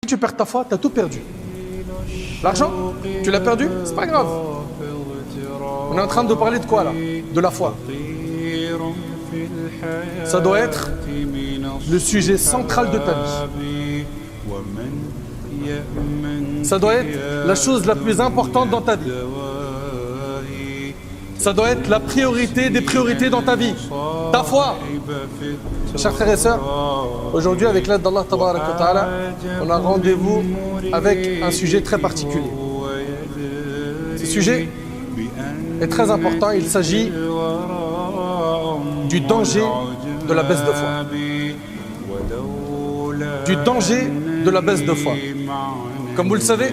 Si tu perds ta foi, tu as tout perdu. L'argent, tu l'as perdu, c'est pas grave. On est en train de parler de quoi là? De la foi. Ça doit être le sujet central de ta vie. Ça doit être la chose la plus importante dans ta vie. Ça doit être la priorité des priorités dans ta vie. Ta foi. Chers frères et sœurs, aujourd'hui avec l'aide d'Allah Tabaraka wa Ta'ala, on a rendez-vous avec un sujet très particulier. Ce sujet est très important, il s'agit du danger de la baisse de foi. Du danger de la baisse de foi. Comme vous le savez,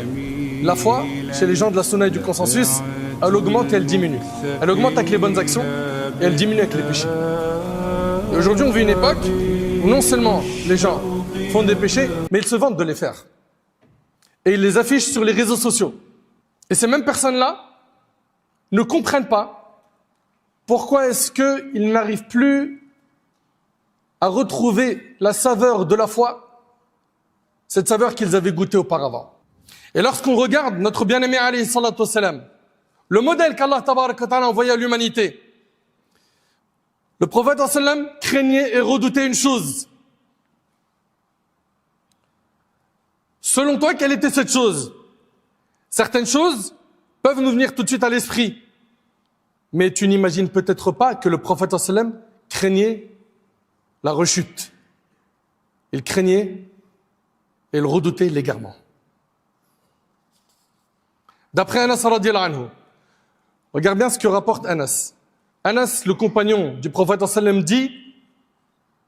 la foi, chez les gens de la sunna et du consensus, elle augmente et elle diminue. Elle augmente avec les bonnes actions et elle diminue avec les péchés. Et aujourd'hui, on vit une époque où non seulement les gens font des péchés, mais ils se vantent de les faire. Et ils les affichent sur les réseaux sociaux. Et ces mêmes personnes-là ne comprennent pas pourquoi est-ce qu'ils n'arrivent plus à retrouver la saveur de la foi, cette saveur qu'ils avaient goûtée auparavant. Et lorsqu'on regarde notre bien-aimé alayhi salatu wassalam, le modèle qu'Allah tabaraka wa ta'ala a envoyé à l'humanité, le prophète sallam craignait et redoutait une chose. Selon toi, quelle était cette chose? Certaines choses peuvent nous venir tout de suite à l'esprit. Mais tu n'imagines peut-être pas que le prophète sallam craignait la rechute. Il craignait et il redoutait l'égarement. D'après Anas radiyallahu anhu, regarde bien ce que rapporte Anas. Anas, le compagnon du prophète sallam, dit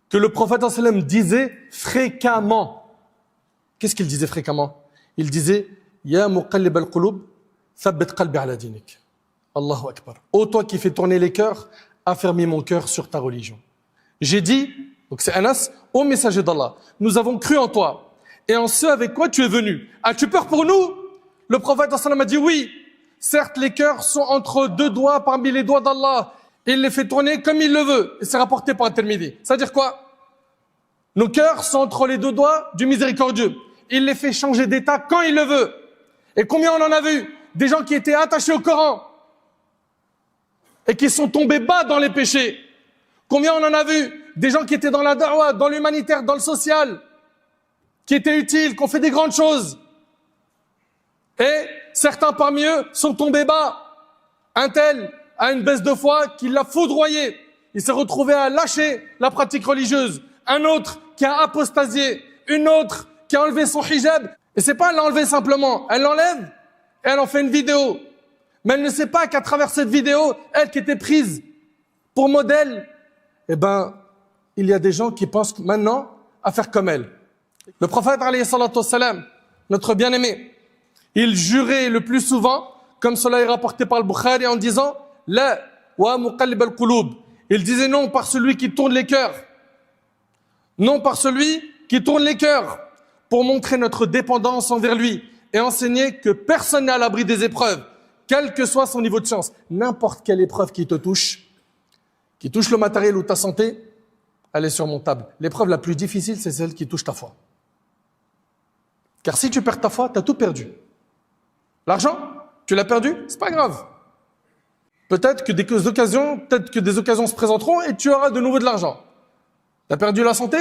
que le prophète sallam disait fréquemment. Qu'est-ce qu'il disait fréquemment? Il disait Ya muqallib al-qulub, thabbit qalbi ala dinik. Allahu akbar. Ô toi qui fais tourner les cœurs, affermis mon cœur sur ta religion. J'ai dit, donc c'est Anas, ô messager d'Allah, nous avons cru en toi et en ce avec quoi tu es venu. As-tu peur pour nous? Le prophète sallam a dit oui. Certes, les cœurs sont entre deux doigts parmi les doigts d'Allah. Il les fait tourner comme il le veut. Et c'est rapporté par un Tirmidhi. C'est-à-dire quoi? Nos cœurs sont entre les deux doigts du miséricordieux. Il les fait changer d'état quand il le veut. Et combien on en a vu? Des gens qui étaient attachés au Coran et qui sont tombés bas dans les péchés. Combien on en a vu? Des gens qui étaient dans la da'wah, dans l'humanitaire, dans le social, qui étaient utiles, qui ont fait des grandes choses. Et certains parmi eux sont tombés bas. Un tel a une baisse de foi qui l'a foudroyé. Il s'est retrouvé à lâcher la pratique religieuse. Un autre qui a apostasié. Une autre qui a enlevé son hijab. Et c'est pas elle l'a enlevé simplement. Elle l'enlève et elle en fait une vidéo. Mais elle ne sait pas qu'à travers cette vidéo, elle qui était prise pour modèle, eh ben, il y a des gens qui pensent maintenant à faire comme elle. Le prophète, alayhi salatu wassalam, notre bien-aimé, il jurait le plus souvent, comme cela est rapporté par le Bukhari, en disant « La wa muqallib al-qulub ». Il disait non par celui qui tourne les cœurs. Non par celui qui tourne les cœurs, pour montrer notre dépendance envers lui et enseigner que personne n'est à l'abri des épreuves, quel que soit son niveau de chance. N'importe quelle épreuve qui te touche, qui touche le matériel ou ta santé, elle est surmontable. L'épreuve la plus difficile, c'est celle qui touche ta foi. Car si tu perds ta foi, tu as tout perdu. L'argent, tu l'as perdu, c'est pas grave. Peut-être que des occasions se présenteront et tu auras de nouveau de l'argent. Tu as perdu la santé,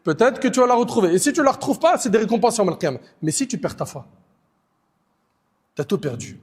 peut-être que tu vas la retrouver. Et si tu la retrouves pas, c'est des récompenses sur le qiyam. Mais si tu perds ta foi, tu as tout perdu.